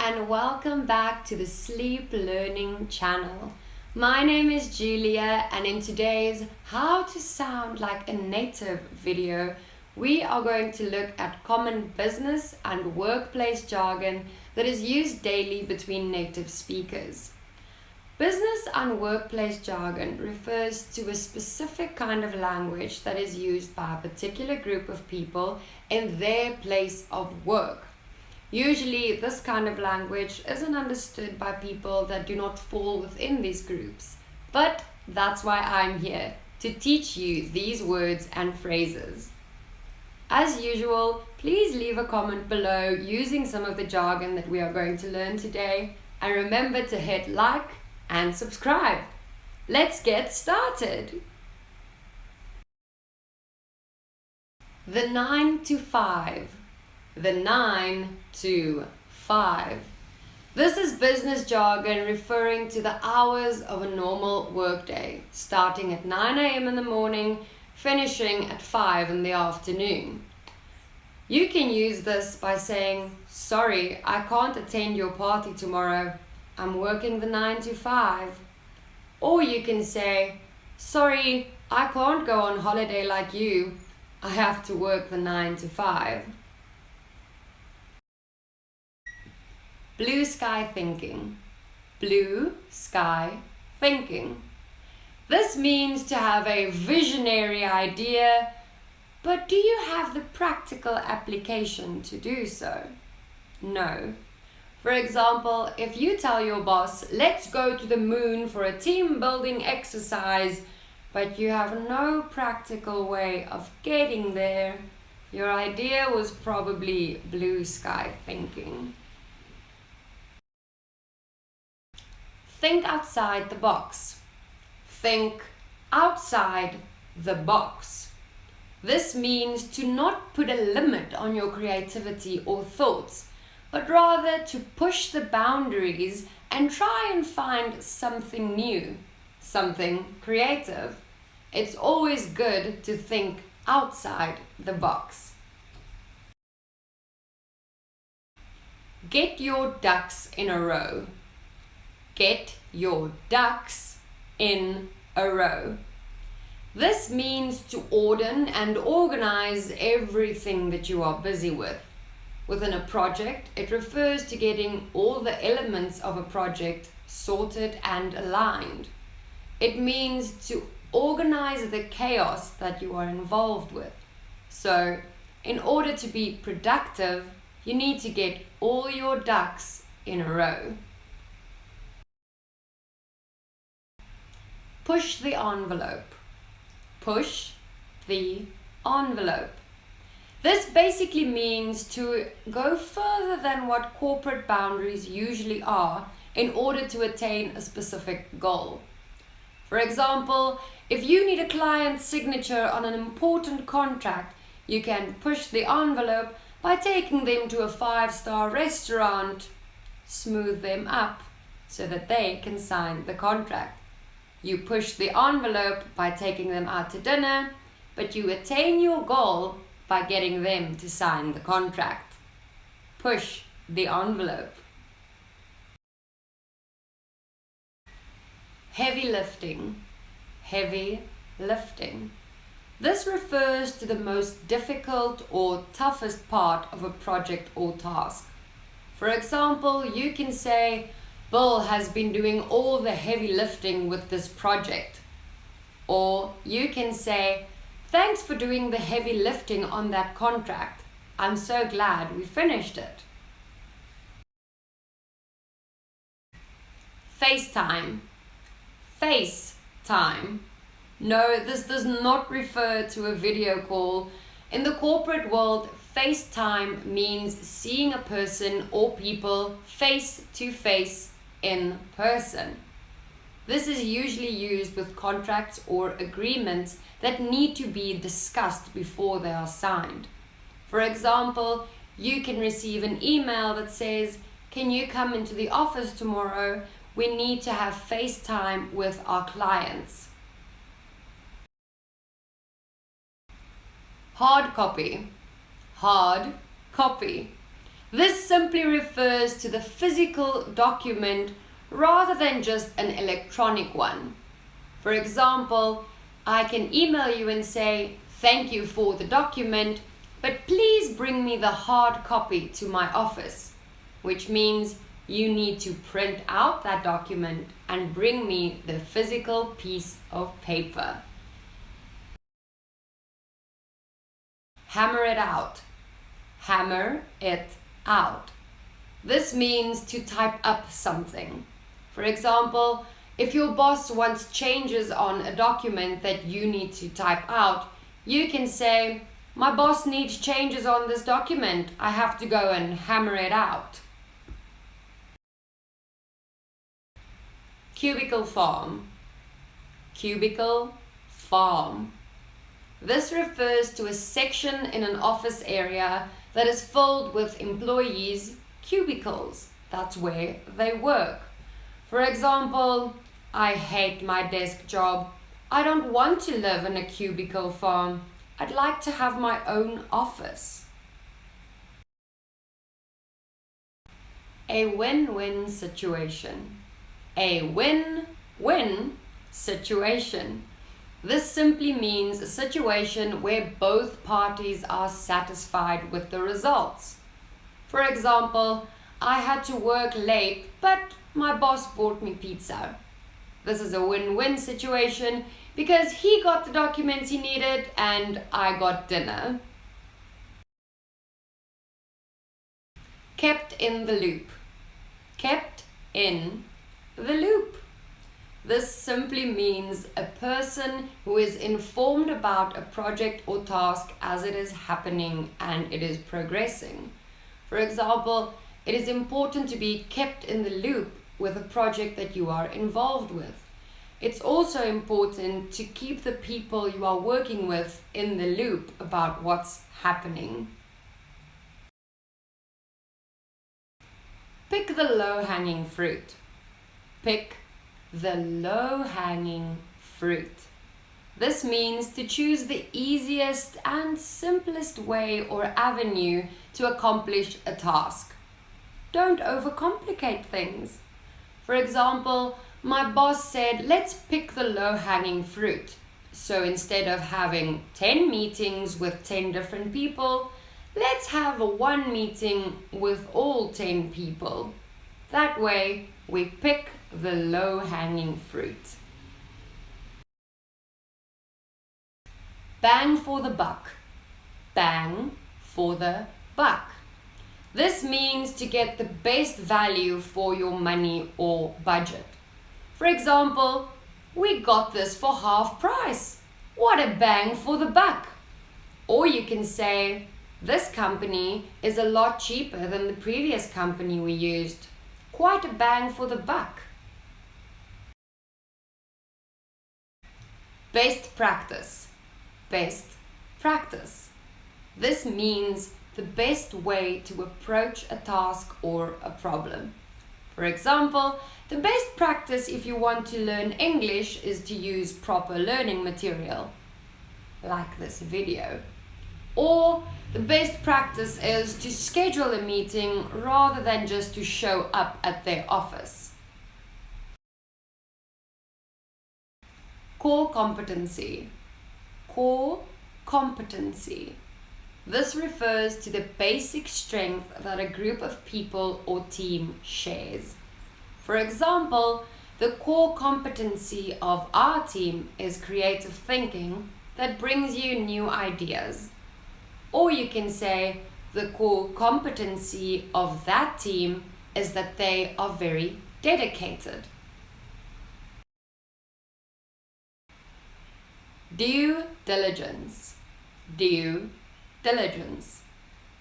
and welcome back to the Sleep Learning channel. My name is Julia, and in today's How to Sound Like a Native video, we are going to look at common business and workplace jargon that is used daily between native speakers. Business and workplace jargon refers to a specific kind of language that is used by a particular group of people in their place of work. Usually, this kind of language isn't understood by people that do not fall within these groups. But that's why I'm here, to teach you these words and phrases. As usual, please leave a comment below using some of the jargon that we are going to learn today. And remember to hit like and subscribe. Let's get started. The 9 to 5. The 9 to 5. This is business jargon referring to the hours of a normal workday, starting at 9 a.m. in the morning, finishing at 5 in the afternoon. You can use this by saying, "Sorry, I can't attend your party tomorrow. I'm working the 9 to 5. Or you can say, "Sorry, I can't go on holiday like you. I have to work the 9 to 5. Blue sky thinking. Blue sky thinking. This means to have a visionary idea, but do you have the practical application to do so? No. For example, if you tell your boss, "Let's go to the moon for a team building exercise," but you have no practical way of getting there, your idea was probably blue sky thinking. Think outside the box. Think outside the box. This means to not put a limit on your creativity or thoughts, but rather to push the boundaries and try and find something new, something creative. It's always good to think outside the box. Get your ducks in a row. Get your ducks in a row. This means to order and organize everything that you are busy with. Within a project, it refers to getting all the elements of a project sorted and aligned. It means to organize the chaos that you are involved with. So, in order to be productive, you need to get all your ducks in a row. Push the envelope. Push the envelope. This basically means to go further than what corporate boundaries usually are in order to attain a specific goal. For example, if you need a client's signature on an important contract, you can push the envelope by taking them to a 5-star restaurant. Smooth them up so that they can sign the contract. You push the envelope by taking them out to dinner, but you attain your goal by getting them to sign the contract. Push the envelope. Heavy lifting. Heavy lifting. This refers to the most difficult or toughest part of a project or task. For example, you can say, "Bill has been doing all the heavy lifting with this project." Or you can say, "Thanks for doing the heavy lifting on that contract. I'm so glad we finished it." FaceTime. FaceTime. No, this does not refer to a video call. In the corporate world, FaceTime means seeing a person or people face to face in person. This is usually used with contracts or agreements that need to be discussed before they are signed. For example, you can receive an email that says, "Can you come into the office tomorrow? We need to have FaceTime with our clients." Hard copy. Hard copy. This simply refers to the physical document rather than just an electronic one. For example, I can email you and say, "Thank you for the document, but please bring me the hard copy to my office," which means you need to print out that document and bring me the physical piece of paper. Hammer it out. Hammer it out. This means to type up something. For example, if your boss wants changes on a document that you need to type out, you can say, "My boss needs changes on this document. I have to go and hammer it out." Cubicle farm. Cubicle farm. This refers to a section in an office area that is filled with employees' cubicles. That's where they work. For example, "I hate my desk job. I don't want to live in a cubicle farm. I'd like to have my own office." A win-win situation. A win-win situation. This simply means a situation where both parties are satisfied with the results. For example, I had to work late, but my boss bought me pizza. This is a win-win situation because he got the documents he needed and I got dinner. Kept in the loop. Kept in the loop. This simply means a person who is informed about a project or task as it is happening and it is progressing. For example, it is important to be kept in the loop with a project that you are involved with. It's also important to keep the people you are working with in the loop about what's happening. Pick the low-hanging fruit. Pick the low-hanging fruit. This means to choose the easiest and simplest way or avenue to accomplish a task. Don't overcomplicate things. For example, my boss said, "Let's pick the low-hanging fruit." So instead of having 10 meetings with 10 different people, let's have one meeting with all 10 people. That way, we pick the low-hanging fruit. Bang for the buck. Bang for the buck. This means to get the best value for your money or budget. For example, "We got this for half price. What a bang for the buck." Or you can say, "This company is a lot cheaper than the previous company we used. Quite a bang for the buck." Best practice. Best practice. This means the best way to approach a task or a problem. For example, the best practice if you want to learn English is to use proper learning material, like this video. Or the best practice is to schedule a meeting rather than just to show up at their office. Core competency. Core competency. This refers to the basic strength that a group of people or team shares. For example, the core competency of our team is creative thinking that brings you new ideas. Or you can say the core competency of that team is that they are very dedicated. Due diligence. Due diligence.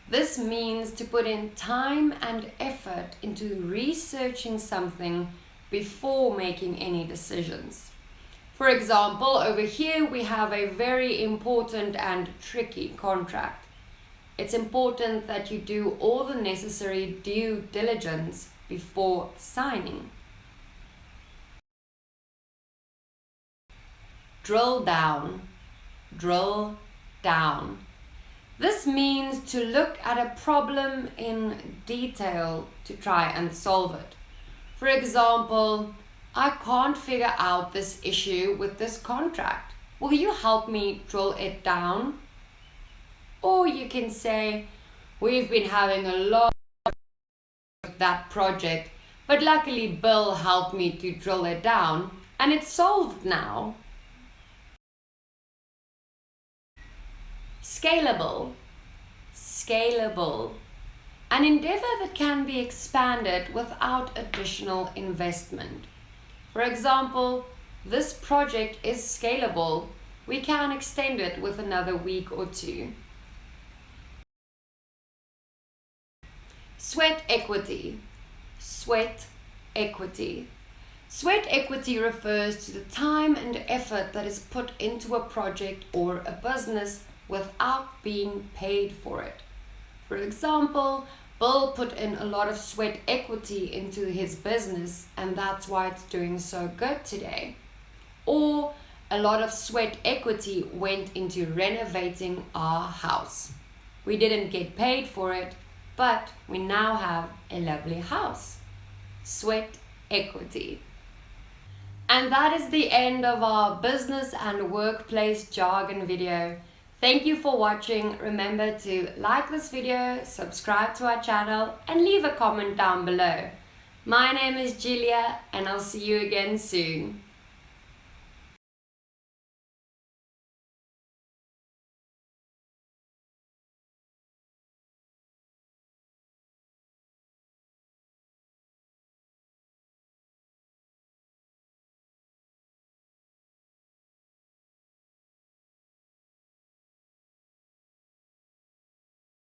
This means to put in time and effort into researching something before making any decisions. For example, over here we have a very important and tricky contract. It's important that you do all the necessary due diligence before signing. Drill down. Drill down. This means to look at a problem in detail to try and solve it. For example, I can't figure out this issue with this contract. Will you help me drill it down? Or you can say, we've been having a lot of that project, but luckily Bill helped me to drill it down and it's solved now. Scalable. Scalable. An endeavor that can be expanded without additional investment. For example, this project is scalable. We can extend it with another week or two. Sweat equity. Sweat equity. Sweat equity refers to the time and effort that is put into a project or a business without being paid for it. For example, Bill put in a lot of sweat equity into his business and that's why it's doing so good today. Or a lot of sweat equity went into renovating our house. We didn't get paid for it, but we now have a lovely house. Sweat equity. And that is the end of our business and workplace jargon video. Thank you for watching. Remember to like this video, subscribe to our channel, and leave a comment down below. My name is Julia, and I'll see you again soon.